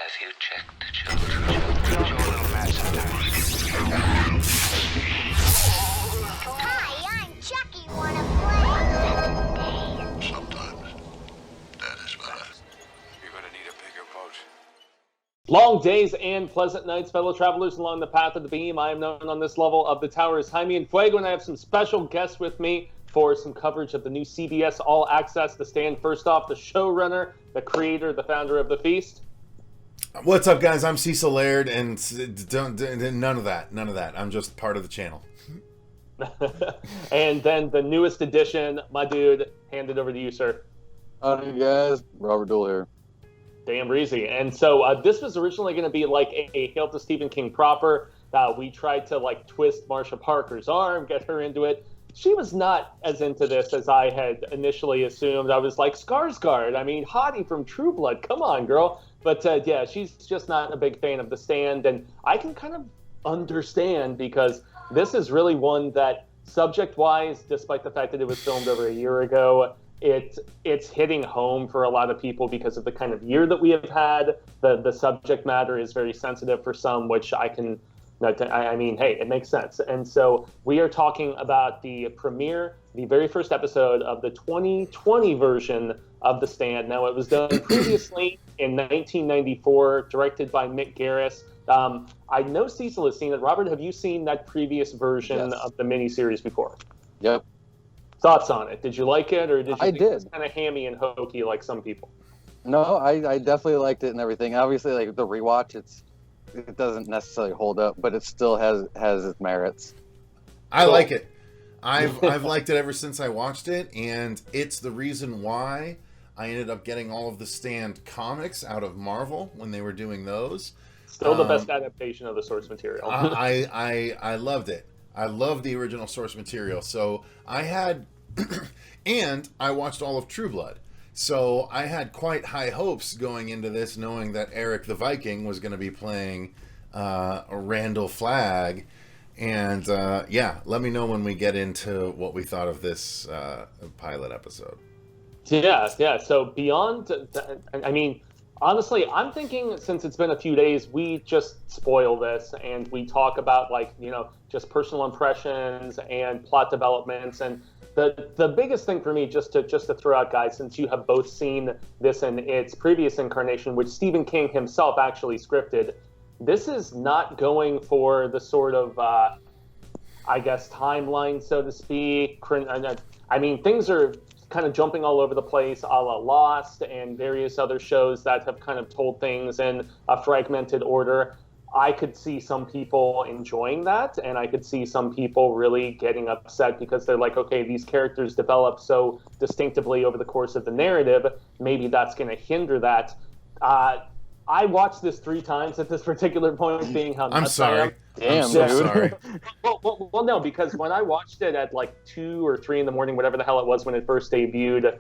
Have you checked the children? Hi, I'm Chucky. Wanna play? Sometimes that is better. You're gonna need a bigger boat. Long days and pleasant nights, fellow travelers along the path of the beam. I am known on this level of the tower as Jaime and Fuego, and I have some special guests with me for some coverage of the new CBS All Access The Stand. First off, the showrunner, the creator, the founder of The Feast. What's up, guys? I'm Cecil, Laird, and none of that. I'm just part of the channel. And then the newest edition, my dude, hand it over to you, sir. Howdy, guys. Robert Duell here. Damn breezy. And so this was originally going to be like a Hail to Stephen King proper. We tried to like twist Marsha Parker's arm, get her into it. She was not as into this as I had initially assumed. I was like, Skarsgård, I mean, hottie from True Blood, come on, girl. But yeah, she's just not a big fan of The Stand, and I can kind of understand because this is really one that, subject-wise, despite the fact that it was filmed over a year ago, it's hitting home for a lot of people because of the kind of year that we have had. The subject matter is very sensitive for some, which I mean, hey, it makes sense. And so we are talking about the premiere, the very first episode of the 2020 version of The Stand. Now, it was done previously in 1994, directed by Mick Garris. I know Cecil has seen it. Robert, have you seen that previous version of the miniseries before? Yep. Thoughts on it? Did you like it, or did you think it was did. kind of hammy and hokey like some people? No, I definitely liked it and everything. Obviously, like the rewatch, it doesn't necessarily hold up, but it still has its merits. I like it. I've liked it ever since I watched it, and it's the reason why I ended up getting all of the Stand comics out of Marvel when they were doing those. Still the best adaptation of the source material. I loved it. I loved the original source material. So I had, and I watched all of True Blood. So I had quite high hopes going into this, knowing that Eric the Viking was going to be playing Randall Flagg. And yeah, let me know when we get into what we thought of this pilot episode. Yeah. So beyond, I mean, honestly, I'm thinking since it's been a few days, we just spoil this and we talk about just personal impressions and plot developments. And the biggest thing for me, just to throw out, guys, since you have both seen this in its previous incarnation, which Stephen King himself actually scripted, this is not going for the sort of, I guess, timeline, so to speak. I mean, things are kind of jumping all over the place, a la Lost and various other shows that have kind of told things in a fragmented order. I could see some people enjoying that, and I could see some people really getting upset because they're like, okay, these characters develop so distinctively over the course of the narrative, maybe that's going to hinder that. I watched this 3 times at this particular point, being how nuts I'm sorry. I am. Damn, I'm so dude. sorry. Well, no, because when I watched it at like 2 or 3 in the morning, whatever the hell it was when it first debuted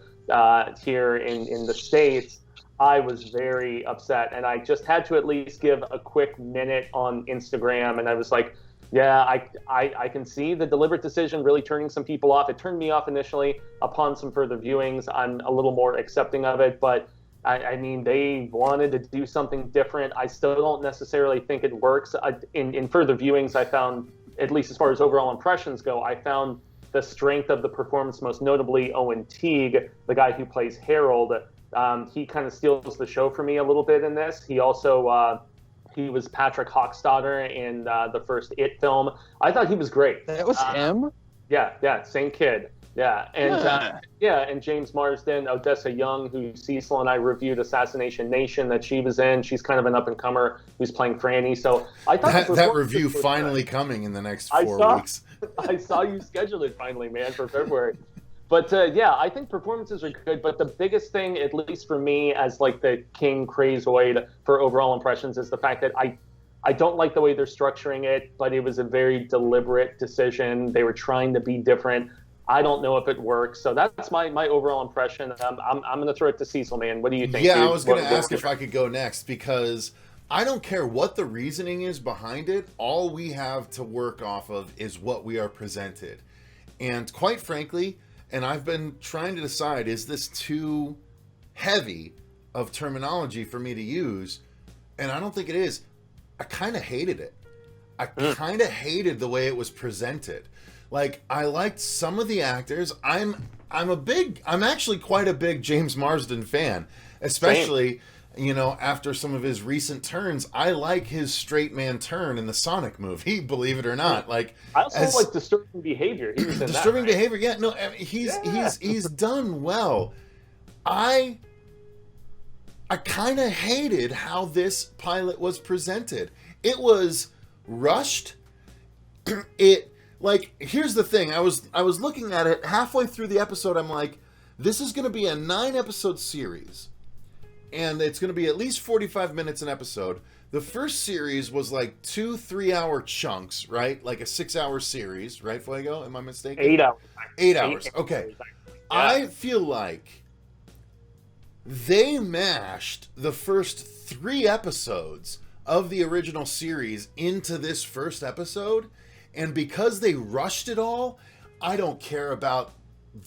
here in the States, I was very upset, and I just had to at least give a quick minute on Instagram, and I was like, yeah, I can see the deliberate decision really turning some people off. It turned me off initially. Upon some further viewings, I'm a little more accepting of it, but I mean, they wanted to do something different. I still don't necessarily think it works. In further viewings, I found, at least as far as overall impressions go, I found the strength of the performance, most notably Owen Teague, the guy who plays Harold. He kind of steals the show for me a little bit in this. He also, he was Patrick Hochstadter in the first It film. I thought he was great. That was him? Yeah, same kid. Yeah, and and James Marsden, Odessa Young, who Cecil and I reviewed Assassination Nation that she was in. She's kind of an up-and-comer who's playing Franny. So I thought that review finally coming in the next 4 weeks. I saw you scheduled it finally, man, for February. But yeah, I think performances are good. But the biggest thing, at least for me, as like the King crazoid for overall impressions, is the fact that I don't like the way they're structuring it, but it was a very deliberate decision. They were trying to be different. I don't know if it works. So that's my overall impression. I'm going to throw it to Cecil, man. What do you think? Yeah, dude? I was going to ask if I could go next, because I don't care what the reasoning is behind it. All we have to work off of is what we are presented. And quite frankly, and I've been trying to decide, is this too heavy of terminology for me to use? and I don't think it is. I kind of hated it. I kind of hated the way it was presented. Like, I liked some of the actors. I'm actually quite a big James Marsden fan, especially, you know, after some of his recent turns. I like his straight man turn in the Sonic movie, believe it or not. Like, I also like Disturbing Behavior. He was in Disturbing that, right? Behavior. Yeah, no, I mean, he's done well. I kind of hated how this pilot was presented. It was rushed. Here's the thing. I was looking at it halfway through the episode. I'm like, this is going to be a 9-episode series, and it's going to be at least 45 minutes an episode. The first series was like 2 3-hour chunks, right? Like a 6-hour series, right, Fuego? Am I mistaken? 8 hours. 8 hours. Okay. Yeah. I feel like they mashed the first 3 episodes of the original series into this first episode, and because they rushed it all, I don't care about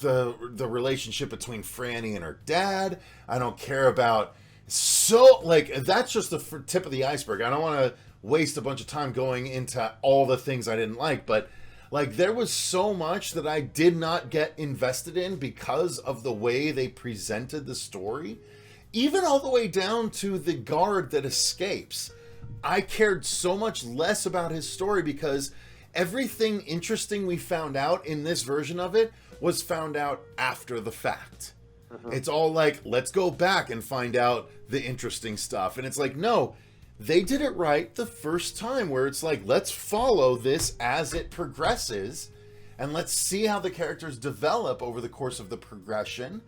the relationship between Franny and her dad. I don't care about that's just the tip of the iceberg. I don't want to waste a bunch of time going into all the things I didn't like, but like there was so much that I did not get invested in because of the way they presented the story. Even all the way down to the guard that escapes. I cared so much less about his story because everything interesting we found out in this version of it was found out after the fact. It's all like, let's go back and find out the interesting stuff. And it's like, no, they did it right the first time, where it's like, let's follow this as it progresses and let's see how the characters develop over the course of the progression,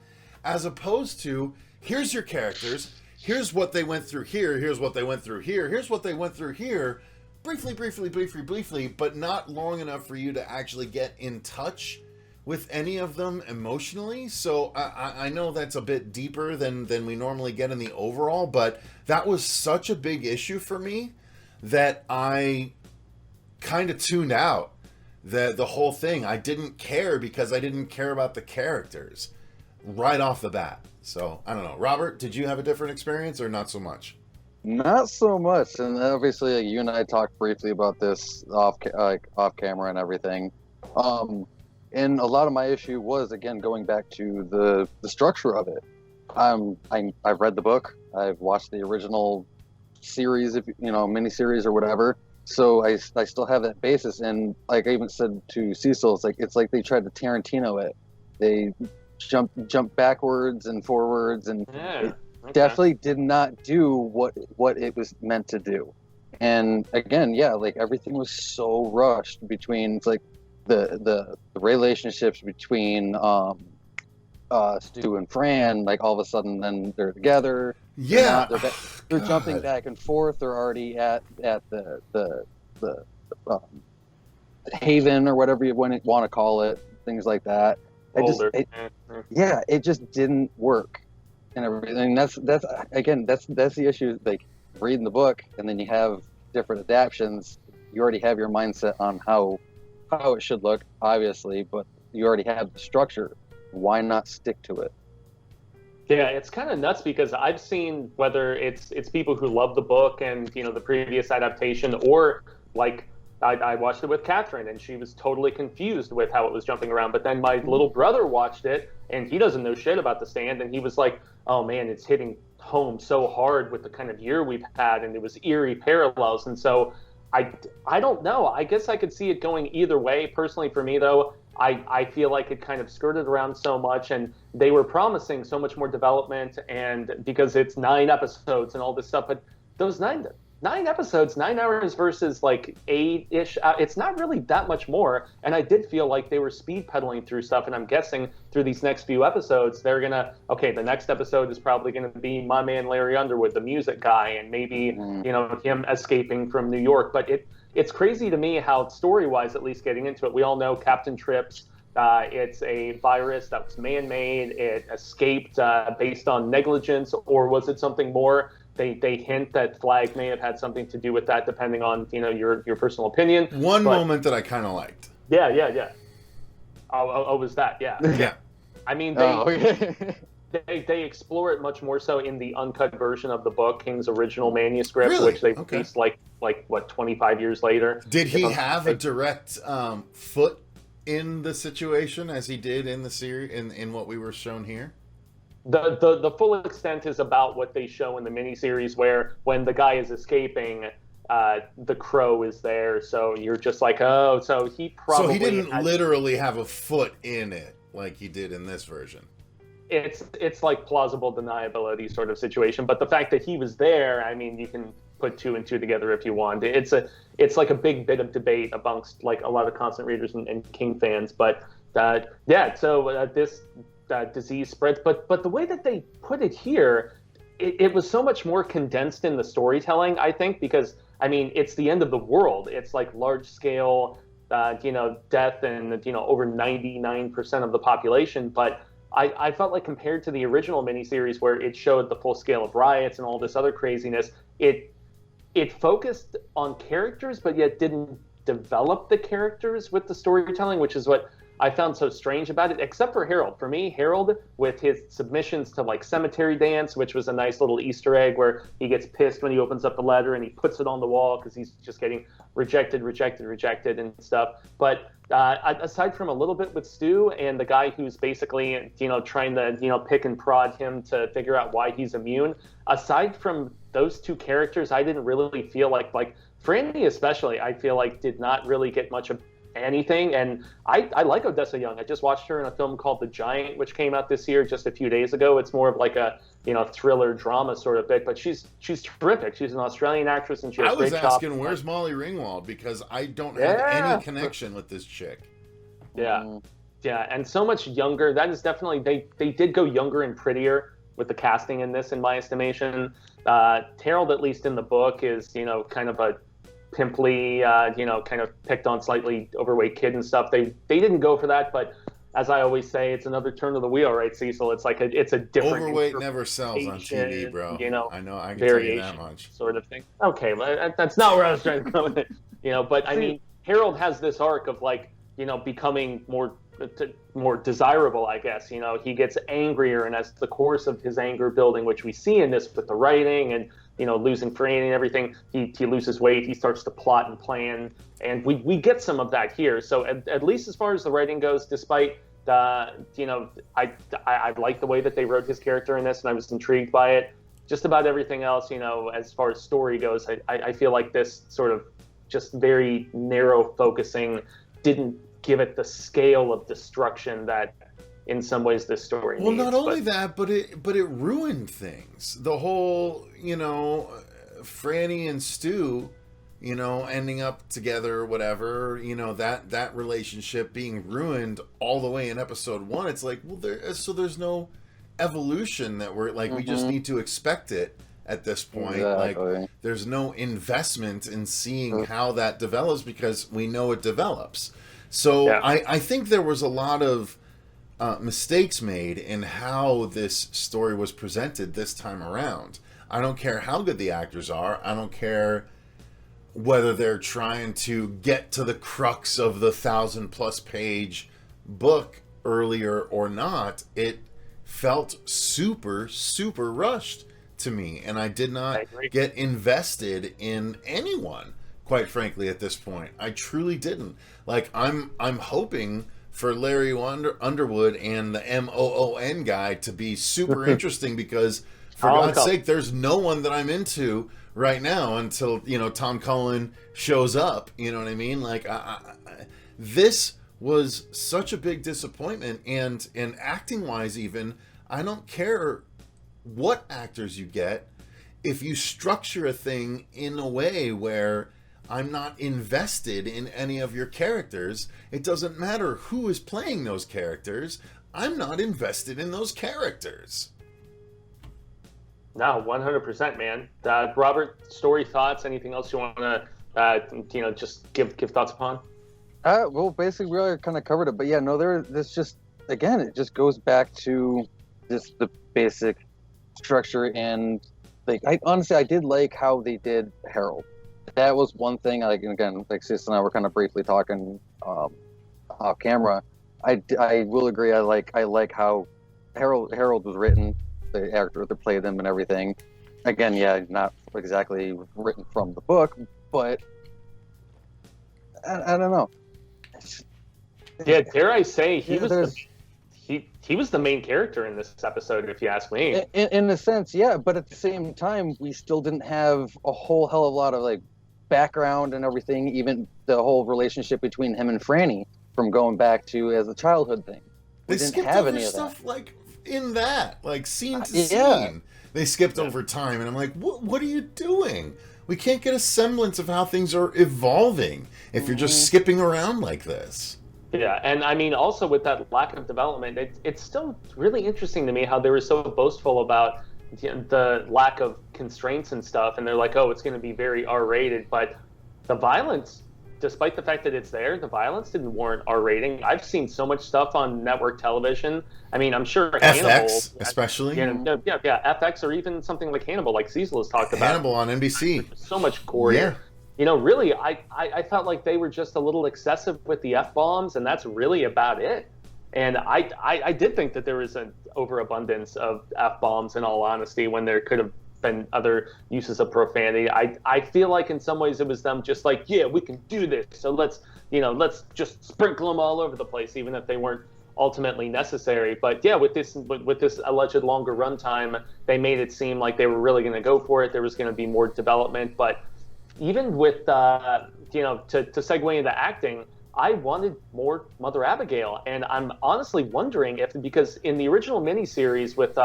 as opposed to, here's your characters, here's what they went through here, here's what they went through here, here's what they went through here, briefly, but not long enough for you to actually get in touch with any of them emotionally. So I know that's a bit deeper than we normally get in the overall, but that was such a big issue for me that I kind of tuned out the whole thing. I didn't care because I didn't care about the characters right off the bat. So I don't know. Robert, did you have a different experience or not so much? Not so much, and obviously, like, you and I talked briefly about this off camera and everything. And a lot of my issue was, again, going back to the structure of it. I've read the book, I've watched the original series, miniseries or whatever. So I still have that basis, and like I even said to Cecil, it's like they tried to Tarantino it. They jump backwards and forwards, and definitely did not do what it was meant to do. And again, like everything was so rushed between, it's like the relationships between Stu and Fran, like all of a sudden then they're together. Yeah, they're jumping back and forth. They're already at the haven or whatever you want to call it, things like that. It just didn't work. And everything. That's the issue. Like reading the book, and then you have different adaptions. You already have your mindset on how it should look, obviously, but you already have the structure. Why not stick to it? Yeah, it's kind of nuts because I've seen whether it's people who love the book and the previous adaptation, or like I watched it with Catherine and she was totally confused with how it was jumping around. But then my little brother watched it and he doesn't know shit about the Stand, and he was like, "Oh man, it's hitting home so hard with the kind of year we've had," and it was eerie parallels. And so I don't know. I guess I could see it going either way. Personally, for me though, I feel like it kind of skirted around so much, and they were promising so much more development, and because it's 9 episodes and all this stuff, but those 9 episodes, 9 hours versus like 8-ish, it's not really that much more. And I did feel like they were speed pedaling through stuff, and I'm guessing through these next few episodes, they're going to, the next episode is probably going to be my man Larry Underwood, the music guy, and maybe, him escaping from New York. But it's crazy to me how, story-wise, at least getting into it, we all know Captain Trips, it's a virus that was man-made, it escaped based on negligence, or was it something more? They hint that Flag may have had something to do with that, depending on your personal opinion. One moment that I kind of liked. Yeah. Oh, was that? Yeah. Yeah. I mean, they explore it much more so in the uncut version of the book, King's original manuscript, Really? which they Okay. released like what 25 years later. Did he If I'm- have a direct foot in the situation as he did in the series in what we were shown here? The full extent is about what they show in the miniseries, where when the guy is escaping, the crow is there. So you're just like, oh, so he probably. So he didn't had- literally have a foot in it like he did in this version. It's like plausible deniability sort of situation, but the fact that he was there, I mean, you can put two and two together if you want. It's like a big bit of debate amongst like a lot of constant readers and King fans, but this disease spreads, but the way that they put it here, it was so much more condensed in the storytelling, I think, because I mean, it's the end of the world. It's like large scale, death and over 99% of the population, but I felt like compared to the original miniseries where it showed the full scale of riots and all this other craziness, it focused on characters, but yet didn't develop the characters with the storytelling, which is what I found so strange about it, except for Harold. For me, Harold, with his submissions to like Cemetery Dance, which was a nice little Easter egg where he gets pissed when he opens up the letter and he puts it on the wall because he's just getting rejected and stuff. But aside from a little bit with Stu and the guy who's basically, trying to, pick and prod him to figure out why he's immune, aside from those two characters, I didn't really feel like Franny especially, I feel like did not really get much of anything. And I like Odessa Young. I just watched her in a film called The Giant, which came out this year just a few days ago. It's more of like a thriller drama sort of bit, but she's terrific. She's an Australian actress and she has I was great asking, chops. where's Molly Ringwald? Because I don't have any connection with this chick. Yeah, and so much younger. That is definitely they did go younger and prettier with the casting in this, in my estimation. Harold, at least in the book, is kind of a pimply, kind of picked on, slightly overweight kid and stuff. They didn't go for that, but as I always say, it's another turn of the wheel, right, Cecil? It's like it's a different Overweight never sells on TV, bro. I know, I can tell you that much. Sort of thing. Okay, well, that's not where I was trying to go with it. But I mean, Harold has this arc of like, becoming more desirable, I guess. He gets angrier, and as the course of his anger building, which we see in this with the writing and losing Franny and everything, he loses weight, he starts to plot and plan, and we get some of that here. So at least as far as the writing goes, despite I like the way that they wrote his character in this, and I was intrigued by it. Just about everything else, as far as story goes, I feel like this sort of just very narrow focusing didn't give it the scale of destruction that in some ways this story well needs. Not only that, but it ruined things. The whole Franny and Stu ending up together or whatever, that relationship being ruined all the way in episode 1. It's like, well, there's no evolution that we're like, we just need to expect it at this point. Exactly. Like, there's no investment in seeing how that develops because we know it develops. So yeah. I think there was a lot of mistakes made in how this story was presented this time around. I don't care how good the actors are. I don't care whether they're trying to get to the crux of the 1,000+ page book earlier or not. It felt super, super rushed to me, and I did not get invested in anyone, quite frankly, at this point. I truly didn't. Like, I'm hoping for Larry Underwood and the MOON guy to be super interesting because, for God's sake, there's no one that I'm into right now until, Tom Cullen shows up. You know what I mean? Like, this was such a big disappointment, and acting-wise even, I don't care what actors you get. If you structure a thing in a way where I'm not invested in any of your characters, it doesn't matter who is playing those characters. I'm not invested in those characters. No, 100%, man. Robert, story thoughts? Anything else you want to, just give thoughts upon? Well, basically, we already kind of covered it, but yeah, no, this just, again, it just goes back to just the basic structure, and like, I did like how they did Harold. That was one thing. Like, again, like Cecil and I were kind of briefly talking off camera. I will agree. I like how Harold was written, the actor that played them and everything. Again, yeah, not exactly written from the book, but I don't know. Yeah, dare I say he Yeah, was he was the main character in this episode, if you ask me. In a sense, yeah, but at the same time, we still didn't have a whole hell of a lot of like background and everything. Even the whole relationship between him and Franny from going back to as a childhood thing. We They didn't skipped have over any of stuff that. like in that, like scene to Yeah. scene. They skipped over time, and I'm like, what are you doing? We can't get a semblance of how things are evolving if you're just skipping around like this. Yeah, and I mean, also with that lack of development, it's still really interesting to me how they were so boastful about the lack of constraints and stuff, and they're like, oh, it's going to be very R-rated, but the violence, despite the fact that it's there, the violence didn't warrant R rating. I've seen so much stuff on network television. I mean, I'm sure Hannibal, FX, especially. FX, or even something like Hannibal, like Cecil has talked about. Hannibal on NBC. So much gore. Yeah. You know, really, I felt like they were just a little excessive with the F-bombs, and that's really about it. And I did think that there was an overabundance of F-bombs, in all honesty, when there could have been other uses of profanity. I feel like in some ways it was them just like, yeah, we can do this, so let's just sprinkle them all over the place, even if they weren't ultimately necessary. But yeah, with this alleged longer runtime, they made it seem like they were really going to go for it. There was going to be more development. But even with to segue into acting, I wanted more Mother Abigail, and I'm honestly wondering if, because in the original miniseries with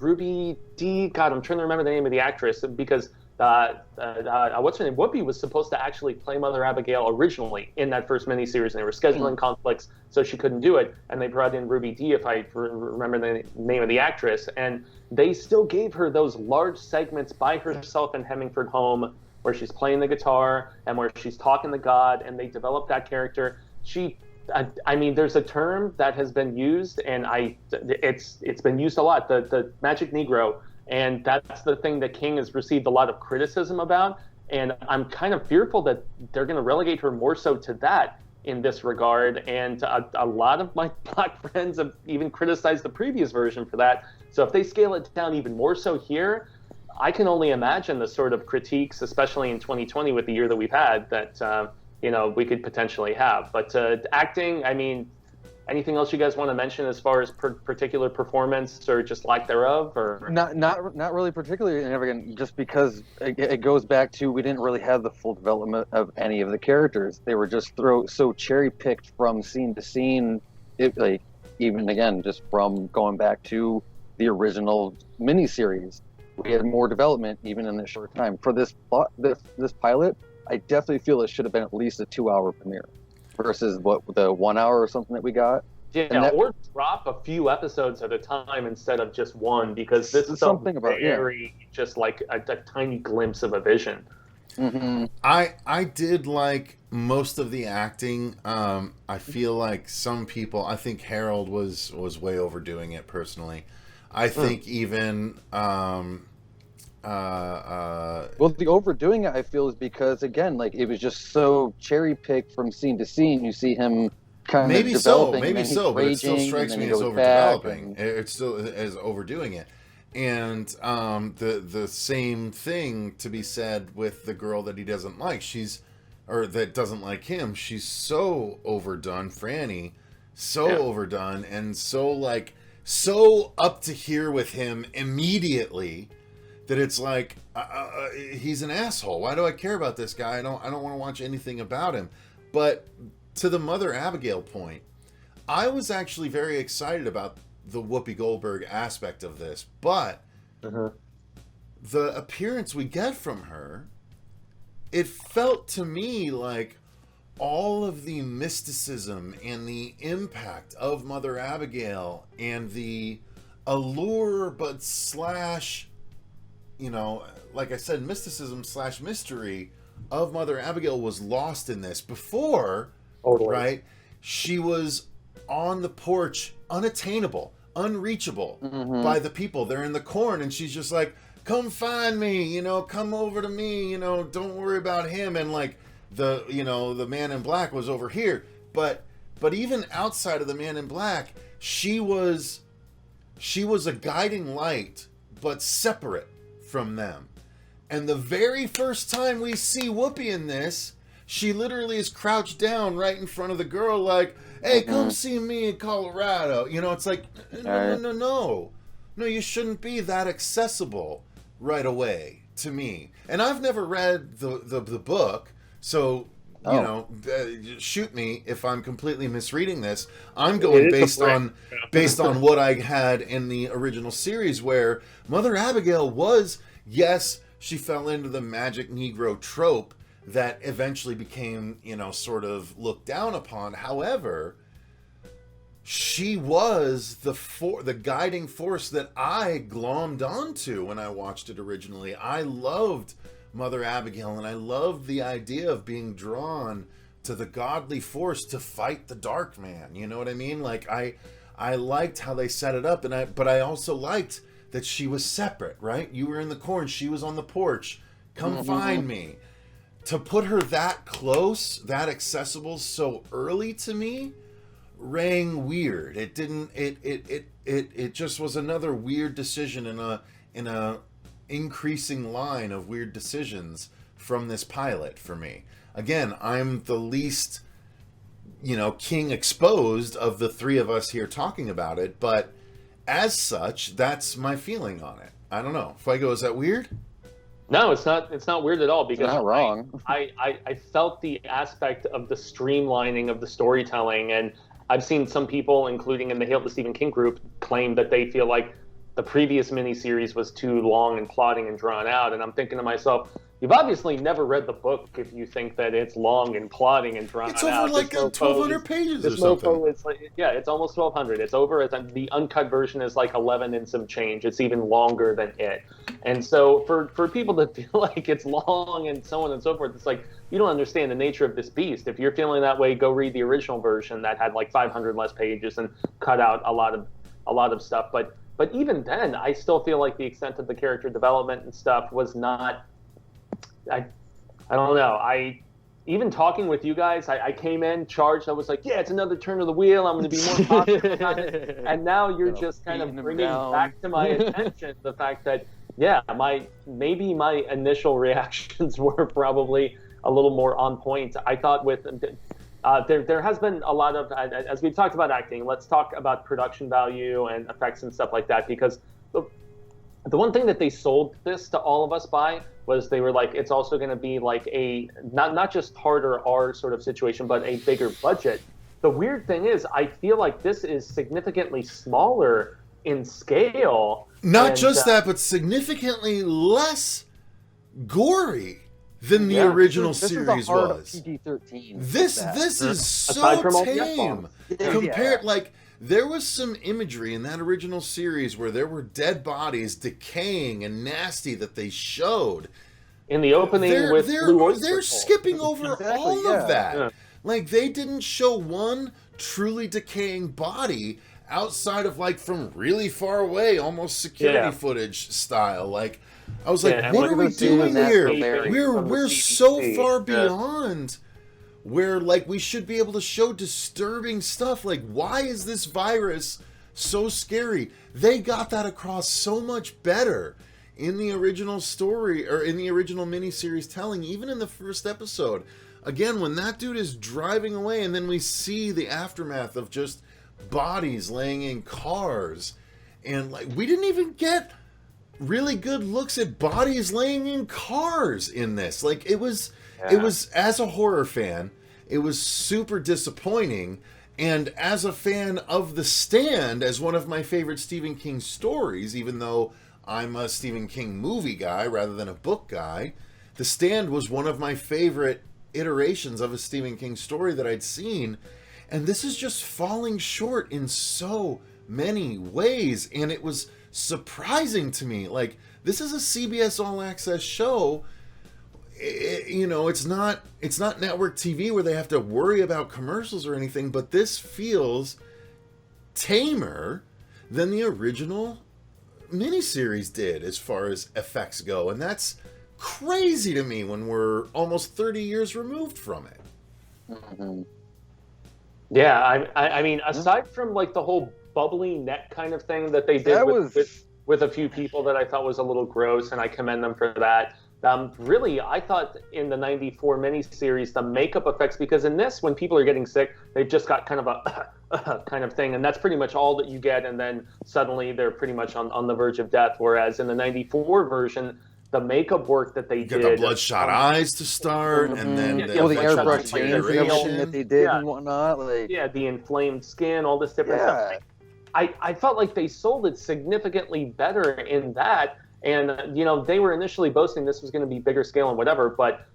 Ruby D, God, I'm trying to remember the name of the actress, because what's her name? Whoopi was supposed to actually play Mother Abigail originally in that first miniseries, and there were scheduling conflicts, so she couldn't do it. And they brought in Ruby D, if I remember the name of the actress, and they still gave her those large segments by herself in Hemingford Home, where she's playing the guitar and where she's talking to God, and they developed that character. I mean, there's a term that has been used, and it's been used a lot, the magic Negro, and that's the thing that King has received a lot of criticism about, and I'm kind of fearful that they're going to relegate her more so to that in this regard, and a lot of my Black friends have even criticized the previous version for that. So if they scale it down even more so here, I can only imagine the sort of critiques, especially in 2020 with the year that we've had, that we could potentially have. But acting, I mean, anything else you guys want to mention as far as particular performance or just lack thereof, or Not really particularly, and again, just because it goes back to we didn't really have the full development of any of the characters. They were just so cherry picked from scene to scene. Even again, just from going back to the original miniseries, we had more development even in this short time. For this pilot, I definitely feel it should have been at least a 2-hour premiere versus the 1 hour or something that we got. Yeah, or drop a few episodes at a time instead of just one, because this is something about just like a tiny glimpse of a vision. Mm-hmm. I did like most of the acting. I feel like some people, I think Harold was way overdoing it personally. I think even well, the overdoing it, I feel, is because again, like, it was just so cherry picked from scene to scene. You see him kind of developing, but it still strikes me as overdeveloping. It still is overdoing it. And the same thing to be said with the girl that he doesn't like. That doesn't like him. She's so overdone, Franny, overdone, and so up to here with him immediately that it's like he's an asshole. Why do I care about this guy? I don't want to watch anything about him. But to the Mother Abigail point, I was actually very excited about the Whoopi Goldberg aspect of this, but the appearance we get from her, it felt to me like all of the mysticism and the impact of Mother Abigail and the allure but slash, like I said, mysticism slash mystery of Mother Abigail was lost in this. Before, right, she was on the porch, unattainable, unreachable by the people. They're in the corn, and she's just like, come find me, come over to me, don't worry about him. And like, the man in black was over here, but even outside of the man in black, she was she was a guiding light, but separate from them. And the very first time we see Whoopi in this, she literally is crouched down right in front of the girl like, hey, come see me in Colorado. You know, it's like, no, you shouldn't be that accessible right away to me. And I've never read the book, so, you know, shoot me if I'm completely misreading this. I'm going based on what I had in the original series, where Mother Abigail was, yes, she fell into the magic Negro trope that eventually became, you know, sort of looked down upon. However, she was the guiding force that I glommed onto when I watched it originally. I loved Mother Abigail, and I loved the idea of being drawn to the godly force to fight the dark man. You know what I mean? Like, I liked how they set it up, but I also liked that she was separate, right? You were in the corn, she was on the porch. Come find me. To put her that close, that accessible so early to me rang weird. It didn't. It just was another weird decision in a increasing line of weird decisions from this pilot for me. Again, I'm the least, you know, King exposed of the three of us here talking about it, but as such, that's my feeling on it. I don't know. Fuego, is that weird? No, it's not. It's not weird at all, because not wrong. I felt the aspect of the streamlining of the storytelling, and I've seen some people, including in the Hail to Stephen King group, claim that they feel like the previous miniseries was too long and plotting and drawn out. And I'm thinking to myself, you've obviously never read the book if you think that it's long and plotting and drawn out. It's over like 1,200 pages or something. It's like, yeah, it's almost 1,200. It's over. The uncut version is like 11 and some change. It's even longer than it. And so for people that feel like it's long and so on and so forth, it's like, you don't understand the nature of this beast. If you're feeling that way, go read the original version that had like 500 less pages and cut out a lot of stuff. But even then, I still feel like the extent of the character development and stuff was not. I don't know. Even talking with you guys, I came in charged. I was like, yeah, it's another turn of the wheel. I'm going to be more positive about it. And now you're just kind of bringing back to my attention the fact that, yeah, maybe my initial reactions were probably a little more on point. I thought with there has been a lot of, as we've talked about acting, let's talk about production value and effects and stuff like that, because the one thing that they sold this to all of us by was they were like, it's also going to be like a not just harder R sort of situation, but a bigger budget. The weird thing is, I feel like this is significantly smaller in scale. Not just that, but significantly less gory than the original series was. PG-13. This is so tame compared. Like, there was some imagery in that original series where there were dead bodies decaying and nasty that they showed in the opening. They're skipping over all of that. Yeah. Like, they didn't show one truly decaying body outside of, like, from really far away, almost security footage style. Like, I was like, what are we doing here? We're so far beyond where, like, we should be able to show disturbing stuff. Like, why is this virus so scary? They got that across so much better in the original story, or in the original miniseries telling, even in the first episode. Again, when that dude is driving away and then we see the aftermath of just bodies laying in cars, and, like, we didn't even get really good looks at bodies laying in cars in this. Like, it was, as a horror fan, it was super disappointing. And as a fan of The Stand, as one of my favorite Stephen King stories, even though I'm a Stephen King movie guy rather than a book guy, The Stand was one of my favorite iterations of a Stephen King story that I'd seen. And this is just falling short in so many ways. And it was surprising to me. Like, this is a CBS All Access show. It's not network TV where they have to worry about commercials or anything, but this feels tamer than the original miniseries did as far as effects go, and that's crazy to me when we're almost 30 years removed from it. Yeah, I mean, aside from, like, the whole bubbly net kind of thing that they did with a few people that I thought was a little gross, and I commend them for that. Really, I thought in the 94 miniseries, the makeup effects, because in this, when people are getting sick, they've just got kind of a kind of thing, and that's pretty much all that you get, and then suddenly they're pretty much on the verge of death, whereas in the 94 version, the makeup work that they did... You got the bloodshot eyes to start, and then the airbrush veins and everything that they did and whatnot. The inflamed skin, all this different stuff. I felt like they sold it significantly better in that, and they were initially boasting this was going to be bigger scale and whatever, but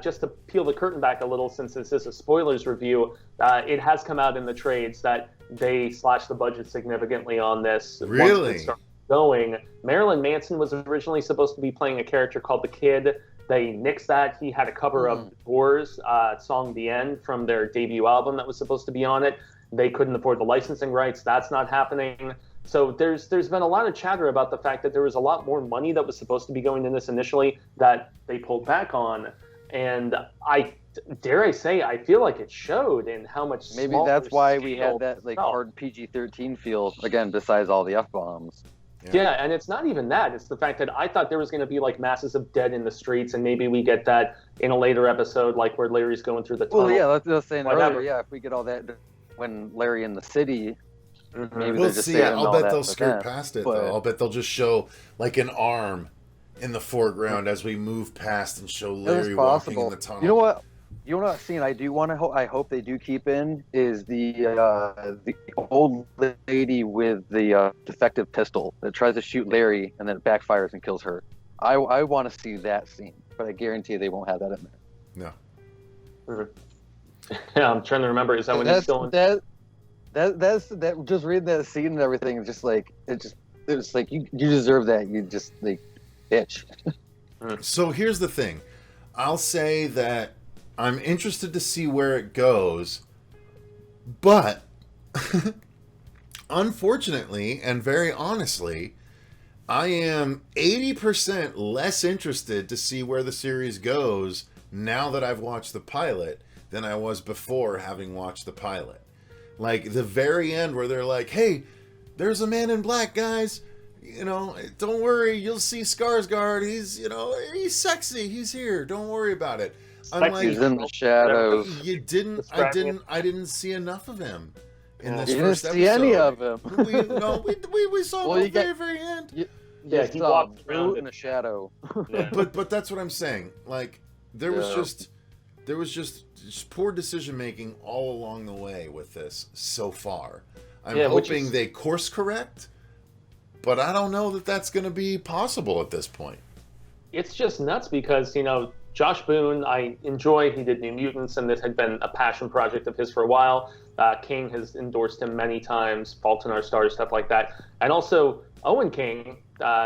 just to peel the curtain back a little, since this is a spoilers review, it has come out in the trades that they slashed the budget significantly on this. Really? Once it started going. Marilyn Manson was originally supposed to be playing a character called the Kid. They nixed that. He had a cover of The Doors song "The End" from their debut album that was supposed to be on it. They couldn't afford the licensing rights. That's not happening. So there's been a lot of chatter about the fact that there was a lot more money that was supposed to be going in this initially that they pulled back on. And I dare I say, I feel like it showed in how much maybe that's why we had that hard PG-13 feel, again, besides all the F-bombs. Yeah, and it's not even that. It's the fact that I thought there was going to be masses of dead in the streets, and maybe we get that in a later episode, like where Larry's going through the tunnel. Well, yeah, that's what I was saying earlier. If we get all that when Larry in the city, maybe we'll they're just see. I'll bet they'll skirt past it, though. I'll bet they'll just show an arm in the foreground as we move past and show Larry walking in the tunnel. You know what? You know what scene I do want to? I hope they do keep in is the old lady with the defective pistol that tries to shoot Larry and then it backfires and kills her. I want to see that scene, but I guarantee they won't have that in there. No. Yeah, I'm trying to remember. Is that when he's still in? That's just reading that scene and everything. Just it's like you deserve that. You just bitch. So here's the thing. I'll say that I'm interested to see where it goes, but unfortunately and very honestly, I am 80% less interested to see where the series goes now that I've watched the pilot than I was before having watched the pilot. Like the very end where they're like, hey, there's a man in black, guys. Don't worry, you'll see Skarsgård. He's sexy. He's here. Don't worry about it. I'm like, he's in the shadows. I didn't see enough of him in this first episode. You didn't see any of him. we saw him at the very end. He walked around in the shadow. Yeah. But that's what I'm saying. Like there was just poor decision making all along the way with this so far. I'm hoping they course correct, but I don't know that that's going to be possible at this point. It's just nuts because Josh Boone, I enjoy. He did New Mutants, and this had been a passion project of his for a while. King has endorsed him many times, Fault in Our Stars, stuff like that. And also, Owen King,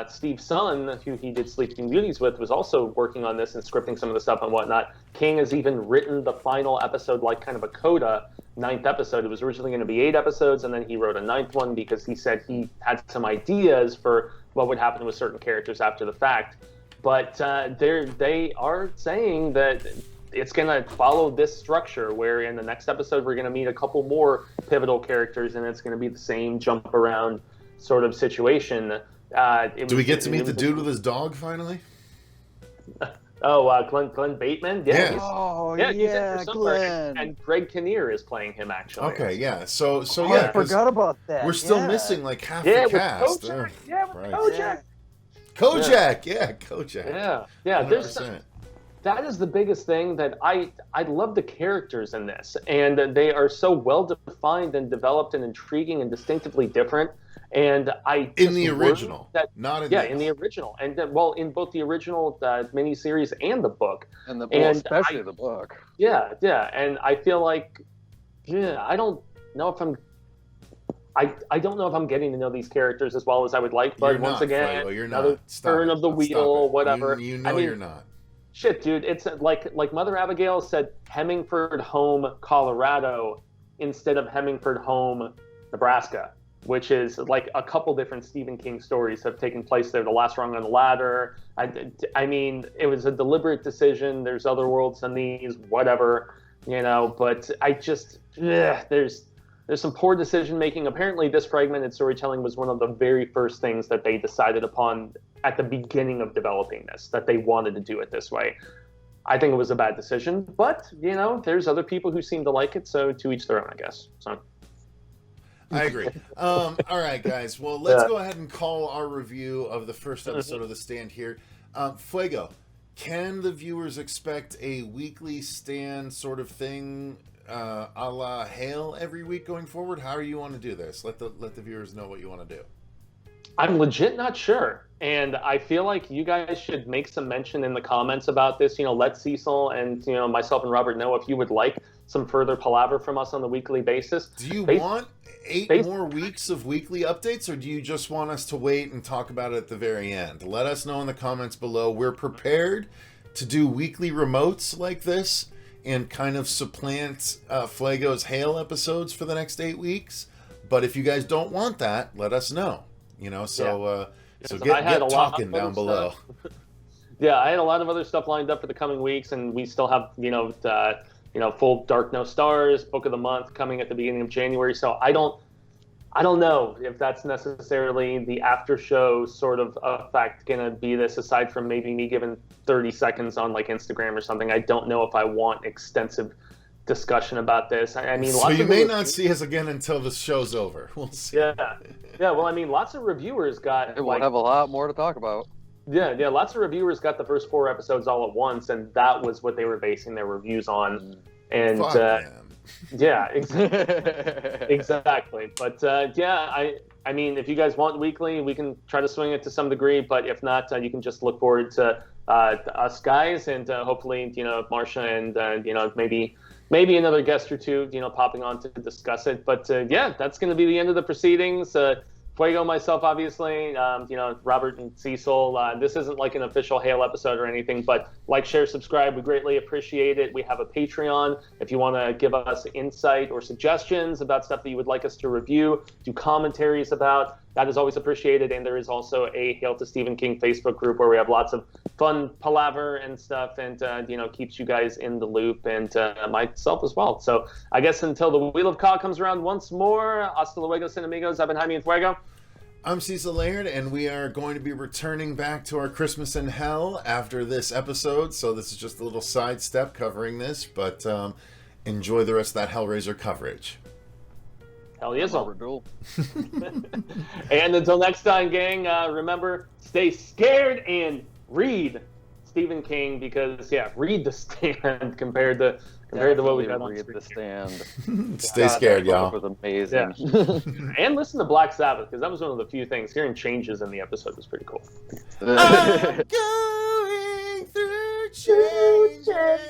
Steve's son, who he did Sleeping Beauties with, was also working on this and scripting some of the stuff and whatnot. King has even written the final episode, like kind of a coda, 9th episode. It was originally going to be 8 episodes, and then he wrote a 9th one because he said he had some ideas for what would happen with certain characters after the fact. But they are saying that it's going to follow this structure where in the next episode we're going to meet a couple more pivotal characters and it's going to be the same jump around sort of situation. Do we get to meet the dude with his dog finally? Glenn Bateman? Yeah. He's in there somewhere. And Greg Kinnear is playing him, actually. Okay, yeah. So I forgot about that. We're still missing half the cast. Kojak. Kojak. Kojak. Yeah, Kojak. Yeah. That is the biggest thing that I love the characters in this, and they are so well defined and developed and intriguing and distinctively different. And in the original, in the original, and in both the original miniseries and the book, especially the book. Yeah, and I feel like, I don't know if I'm. I don't know if I'm getting to know these characters as well as I would like, but once again, another turn of the wheel, whatever. You're not. Shit, dude, it's like Mother Abigail said, Hemingford Home, Colorado, instead of Hemingford Home, Nebraska, which is like a couple different Stephen King stories have taken place there. The Last Rung on the Ladder. I mean, it was a deliberate decision. There's other worlds than these, whatever, but I just, there's There's some poor decision making. Apparently, this fragmented storytelling was one of the very first things that they decided upon at the beginning of developing this, that they wanted to do it this way. I think it was a bad decision, but, you know, there's other people who seem to like it, so to each their own, I guess. So. I agree. All right, guys. Well, let's go ahead and call our review of the first episode of The Stand here. Fuego, can the viewers expect a weekly stand sort of thing a la Hail every week going forward? How do you want to do this? Let the viewers know what you want to do. I'm legit not sure. And I feel like you guys should make some mention in the comments about this. You know, let Cecil and, you know, myself and Robert know if you would like some further palaver from us on the weekly basis. Do you want 8 more weeks of weekly updates, or do you just want us to wait and talk about it at the very end? Let us know in the comments below. We're prepared to do weekly remotes like this and kind of supplant Fuego's Hail episodes for the next 8 weeks. But if you guys don't want that, let us know. You know, so get talking down below. Yeah, I had a lot of other stuff lined up for the coming weeks, and we still have, full Dark No Stars, Book of the Month coming at the beginning of January. So I don't know if that's necessarily the after show sort of effect going to be this, aside from maybe me giving 30 seconds on like Instagram or something. I don't know if I want extensive discussion about this. I mean, so you may not see us again until the show's over. We'll see. Yeah. Well, I mean, lots of reviewers got. We'll have a lot more to talk about. Yeah. Lots of reviewers got the first 4 episodes all at once, and that was what they were basing their reviews on. And yeah, exactly. But I mean, if you guys want weekly, we can try to swing it to some degree. But if not, you can just look forward to us guys, and hopefully, you know, Marcia and maybe another guest or two, you know, popping on to discuss it. But that's going to be the end of the proceedings. Fuego, myself, obviously, Robert and Cecil. This isn't like an official Hail episode or anything, but like, share, subscribe. We greatly appreciate it. We have a Patreon. If you want to give us insight or suggestions about stuff that you would like us to review, do commentaries about, that is always appreciated. And there is also a Hail to Stephen King Facebook group where we have lots of fun palaver and stuff, and keeps you guys in the loop, and myself as well. So I guess until the Wheel of Caw comes around once more, hasta luego, sin amigos. I've been Jaime and Fuego. I'm Cecil Laird, and we are going to be returning back to our Christmas in Hell after this episode. So this is just a little sidestep covering this, but enjoy the rest of that Hellraiser coverage. Hell yes, Duel. And until next time, gang, remember, stay scared and read Stephen King, because read The Stand compared to what we got on Read The Stand. Stay scared, y'all. It was amazing. Yeah. And listen to Black Sabbath, because that was one of the few things. Hearing changes in the episode was pretty cool. I'm going through changes.